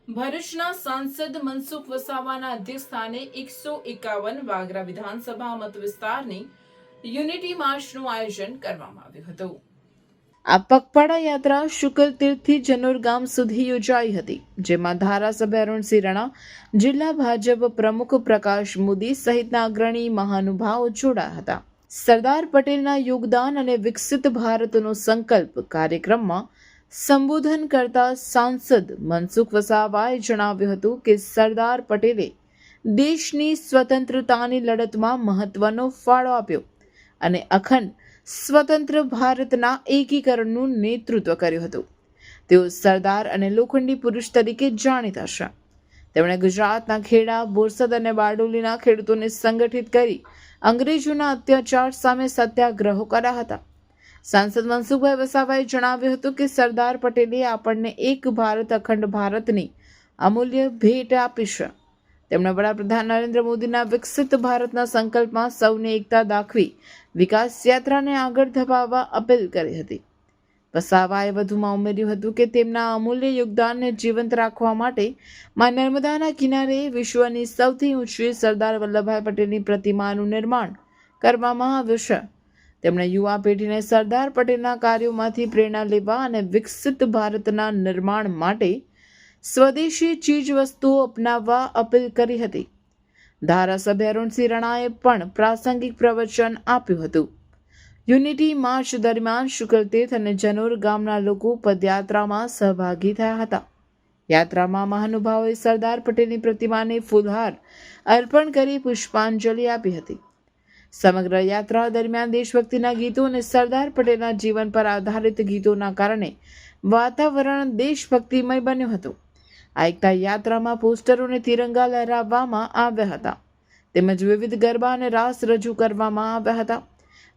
ભરૂચના સાંસદ મનસુખ વસાવાના અધ્યક્ષસ્થાને 151 વાગરા વિધાનસભા મત વિસ્તારની યુનિટી માર્ચનું આયોજન કરવામાં આવ્યું હતું। આ પગપાળા યાત્રા શુક્લ તીર્થથી જનોર ગામ સુધી યોજાઈ હતી, જેમાં ધારાસભ્ય અરુણસિંહ રાણા, જિલ્લા ભાજપ પ્રમુખ પ્રકાશ મોદી સહિતના અગ્રણી મહાનુભાવો જોડાયા હતા। સરદાર પટેલના યોગદાન અને વિકસિત ભારતનો સંકલ્પ કાર્યક્રમમાં સંબોધન કરતા સાંસદ મનસુખ વસાવાએ જણાવ્યું હતું કે સરદાર પટેલે દેશની સ્વતંત્રતાની લડતમાં મહત્વનો ફાળો આપ્યો અને અખંડ સ્વતંત્ર ભારતના એકીકરણનું નેતૃત્વ કર્યું હતું। તેઓ સરદાર અને લોખંડી પુરુષ તરીકે જાણીતા છે। તેમણે ગુજરાતના ખેડા, બોરસદ અને બારડોલીના ખેડૂતોને સંગઠિત કરી અંગ્રેજોના અત્યાચાર સામે સત્યાગ્રહો કર્યા હતા। સાંસદ મનસુખભાઈ વસાવાએ જણાવ્યું હતું કે સરદાર પટેલે આપણને એક ભારત અખંડ ભારતની અમૂલ્ય ભેટ આપી છે। તેમણે વડાપ્રધાન નરેન્દ્ર મોદીના વિકસિત ભારતના સંકલ્પમાં સૌને એકતા દાખવી વિકાસ યાત્રાને આગળ ધપાવવા અપીલ કરી હતી। વસાવાએ વધુમાં ઉમેર્યું હતું કે તેમના અમૂલ્ય યોગદાનને જીવંત રાખવા માટે મા નર્મદાના કિનારે વિશ્વની સૌથી ઊંચી સરદાર વલ્લભભાઈ પટેલની પ્રતિમાનું નિર્માણ કરવામાં આવ્યું છે। તેમણે યુવા પેઢીને સરદાર પટેલના કાર્યોમાંથી પ્રેરણા લેવા અને વિકસિત ભારતના નિર્માણ માટે સ્વદેશી ચીજવસ્તુઓ અપનાવવા અપીલ કરી હતી। ધારાસભ્ય અરુણસિંહ રાણાએ પણ પ્રાસંગિક પ્રવચન આપ્યું હતું। યુનિટી માર્ચ દરમિયાન શુક્લતીર્થ અને જનોર ગામના લોકો પદયાત્રામાં સહભાગી થયા હતા। યાત્રામાં મહાનુભાવોએ સરદાર પટેલની પ્રતિમાને ફૂલહાર અર્પણ કરી પુષ્પાંજલિ આપી હતી। સમગ્ર યાત્રા દરમિયાન દેશભક્તિના ગીતો અને સરદાર પટેલના જીવન પર આધારિત ગીતોના કારણે વાતાવરણ દેશભક્તિમય બન્યું હતું। આ એકતા યાત્રામાં પોસ્ટરો અને તિરંગા લહેરાવવામાં આવ્યા હતા, તેમજ વિવિધ ગરબા અને રાસ રજૂ કરવામાં આવ્યા હતા।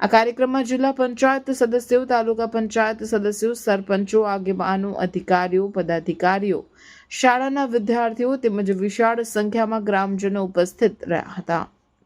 આ કાર્યક્રમમાં જિલ્લા પંચાયત સદસ્યો, તાલુકા પંચાયત સદસ્યો, સરપંચો, આગેવાનો, અધિકારીઓ, પદાધિકારીઓ, શાળાના વિદ્યાર્થીઓ તેમજ વિશાળ સંખ્યામાં ગ્રામજનો ઉપસ્થિત રહ્યા હતા।